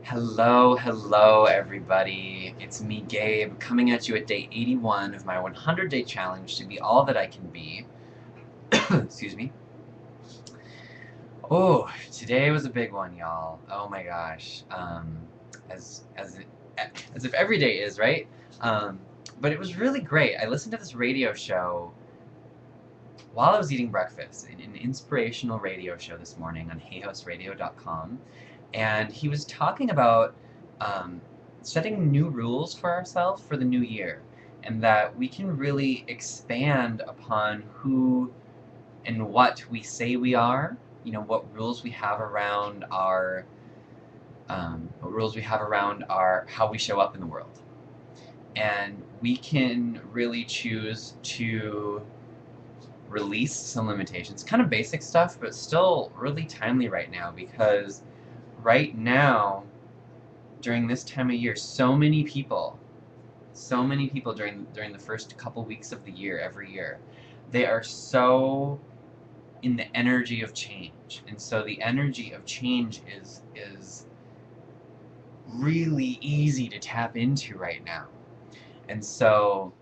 Hello, everybody. It's me, Gabe, coming at you at day 81 of my 100-day challenge to be all that I can be. Excuse me. Oh, today was a big one, y'all. Oh my gosh. As as it, as if every day is, right? Um, but it was really great. I listened to this radio show while I was eating breakfast, an inspirational radio show this morning on heyhosradio.com, and he was talking about um, setting new rules for ourselves for the new year, and that we can really expand upon who and what we say we are. You know, what rules we have around our how we show up in the world, and we can really choose to release some limitations. Kind of basic stuff, but still really timely right now, because right now, during this time of year, so many people during the first couple weeks of the year, every year, they are so in the energy of change. And so the energy of change is really easy to tap into right now. And so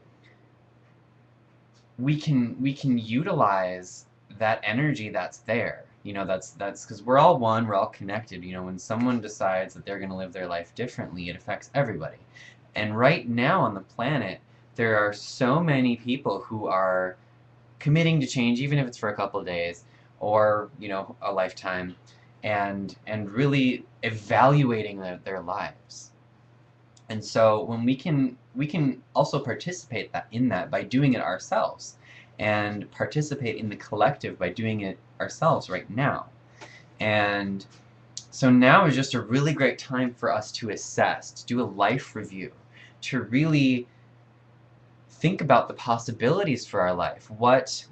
we can utilize that energy that's there. You know, that's because we're all one, we're all connected. You know, when someone decides that they're going to live their life differently, it affects everybody. And right now on the planet, there are so many people who are committing to change, even if it's for a couple of days or, you know, a lifetime, and really evaluating their lives. And so when we can also participate in that by doing it ourselves, and participate in the collective by doing it ourselves right now. And so now is just a really great time for us to assess, to do a life review, to really think about the possibilities for our life. What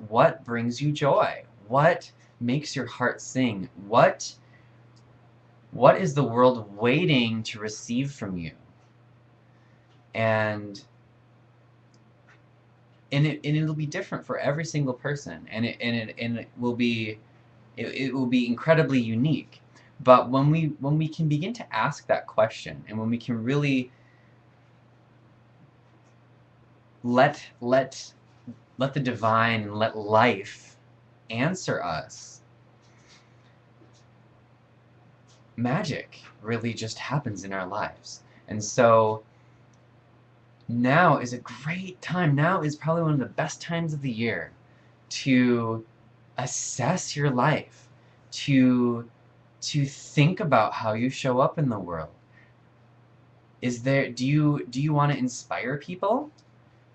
brings you joy? What makes your heart sing? What is the world waiting to receive from you? And it'll be different for every single person, and it will be incredibly unique. But when we can begin to ask that question, and when we can really let the divine and let life answer us, magic really just happens in our lives. And so now is a great time. Now is probably one of the best times of the year to assess your life, to think about how you show up in the world. Do you want to inspire people?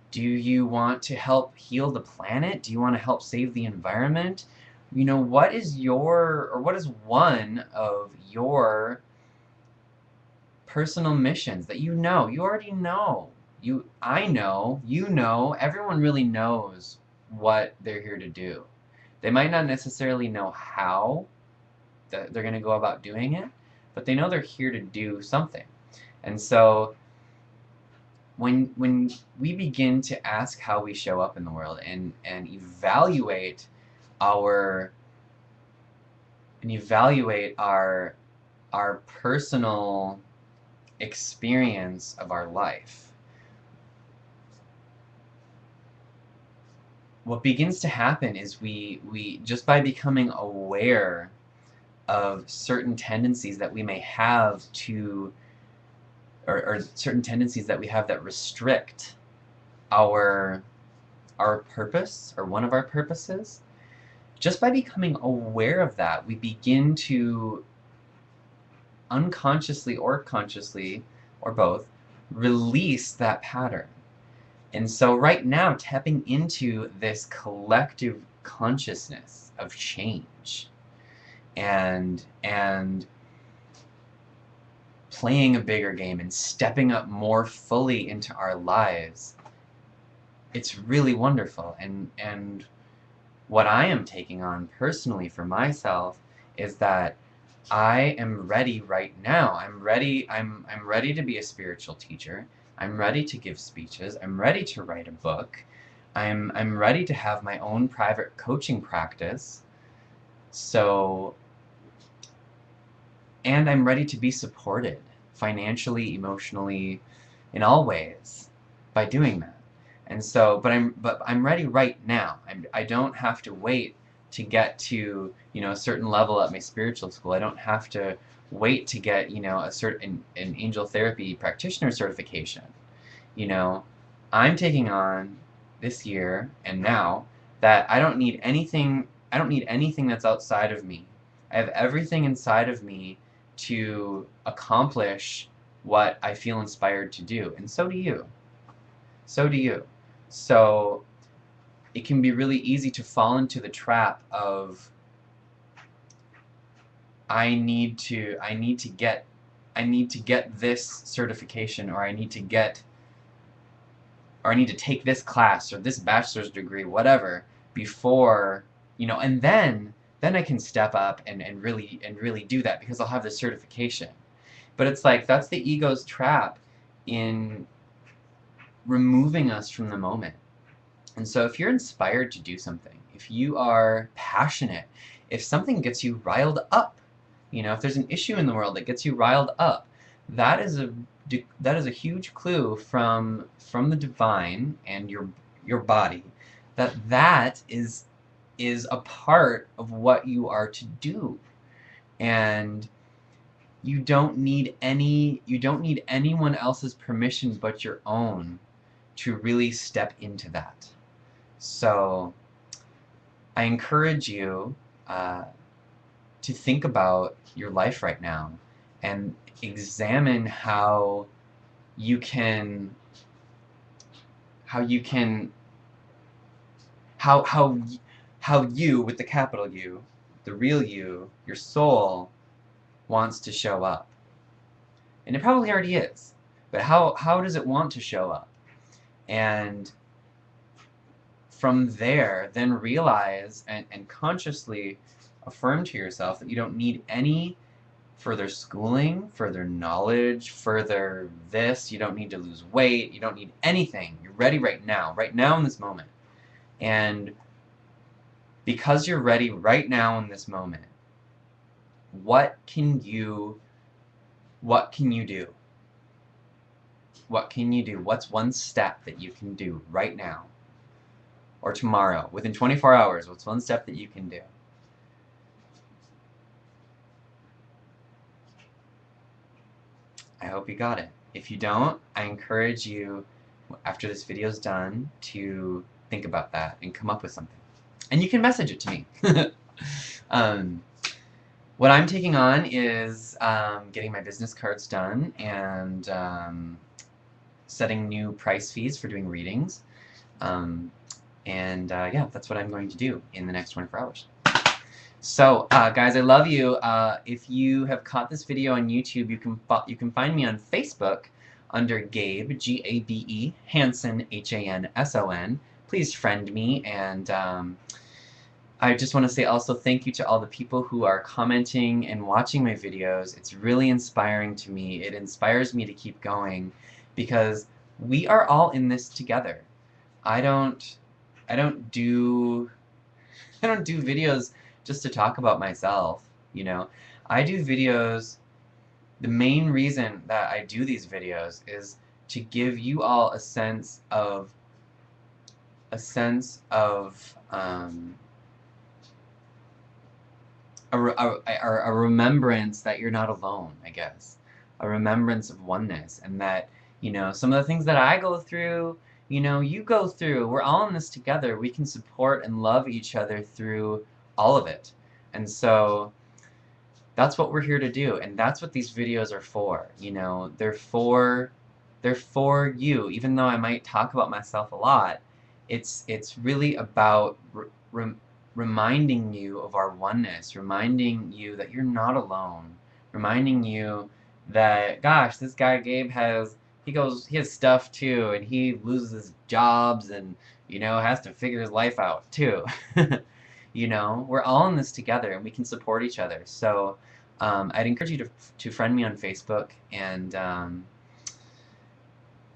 Do you want to help heal the planet? Do you want to help save the environment? You know, what is one of your personal missions that you already know? I know, you know, everyone really knows what they're here to do. They might not necessarily know how they're going to go about doing it, but they know they're here to do something. And so when we begin to ask how we show up in the world, and evaluate our personal experience of our life, what begins to happen is we just by becoming aware of certain tendencies that we may have to, or certain tendencies that we have that restrict our purpose, or one of our purposes, just by becoming aware of that, we begin to unconsciously or consciously, or both, release that pattern. And so right now, tapping into this collective consciousness of change, and playing a bigger game and stepping up more fully into our lives, it's really wonderful. And what I am taking on personally for myself is that I am ready right now. I'm ready to be a spiritual teacher. I'm ready to give speeches. I'm ready to write a book. I'm ready to have my own private coaching practice. So, and I'm ready to be supported financially, emotionally, in all ways by doing that. And so, but I'm ready right now. I don't have to wait to get to, you know, a certain level at my spiritual school. I don't have to wait to get, you know, a certain an angel therapy practitioner certification. You know, I'm taking on this year and now that I don't need anything that's outside of me. I have everything inside of me to accomplish what I feel inspired to do. And so do you. So do you. So it can be really easy to fall into the trap of I need to get this certification, or I need to take this class or this bachelor's degree, whatever, before, you know, and then I can step up and really do that because I'll have the certification. But it's like that's the ego's trap in removing us from the moment. And so if you're inspired to do something, if you are passionate, if something gets you riled up, you know, if there's an issue in the world that gets you riled up, that is a huge clue from the divine and your body that is a part of what you are to do. And you don't need anyone else's permission but your own to really step into that. So I encourage you to think about your life right now and examine how you can how you, with the capital U, the real you, your soul, wants to show up. And it probably already is. But how does it want to show up? And from there, then realize and consciously affirm to yourself that you don't need any further schooling, further knowledge, further this. You don't need to lose weight. You don't need anything. You're ready right now in this moment. And because you're ready right now in this moment, what can you do? What can you do? What's one step that you can do right now or tomorrow, within 24 hours? What's one step that you can do? I hope you got it. If you don't, I encourage you, after this video is done, to think about that and come up with something. And you can message it to me. What I'm taking on is getting my business cards done and setting new price fees for doing readings. Yeah, that's what I'm going to do in the next 24 hours. So, guys, I love you. If you have caught this video on YouTube, you can find me on Facebook under Gabe, G-A-B-E, Hanson, H-A-N-S-O-N. Please friend me, and I just want to say also thank you to all the people who are commenting and watching my videos. It's really inspiring to me. It inspires me to keep going because we are all in this together. I don't do videos just to talk about myself, you know. I do videos, the main reason that I do these videos is to give you all a sense of a remembrance that you're not alone, I guess. A remembrance of oneness, and that, you know, some of the things that I go through, you know, you go through. We're all in this together. We can support and love each other through all of it. And so that's what we're here to do, and that's what these videos are for. You know, they're for you. Even though I might talk about myself a lot, it's really about reminding you of our oneness, reminding you that you're not alone, reminding you that, gosh, this guy Gabe he has stuff too, and he loses jobs and, you know, has to figure his life out too. You know, we're all in this together, and we can support each other. So I'd encourage you to friend me on Facebook, and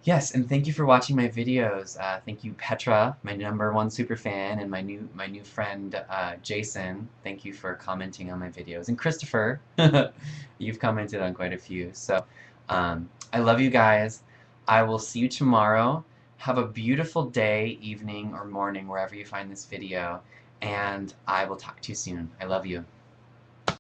Yes, and thank you for watching my videos. Thank you, Petra, my #1 super fan, and my new friend Jason. Thank you for commenting on my videos, and Christopher, you've commented on quite a few. So, I love you guys. I will see you tomorrow. Have a beautiful day, evening, or morning, wherever you find this video, and I will talk to you soon. I love you.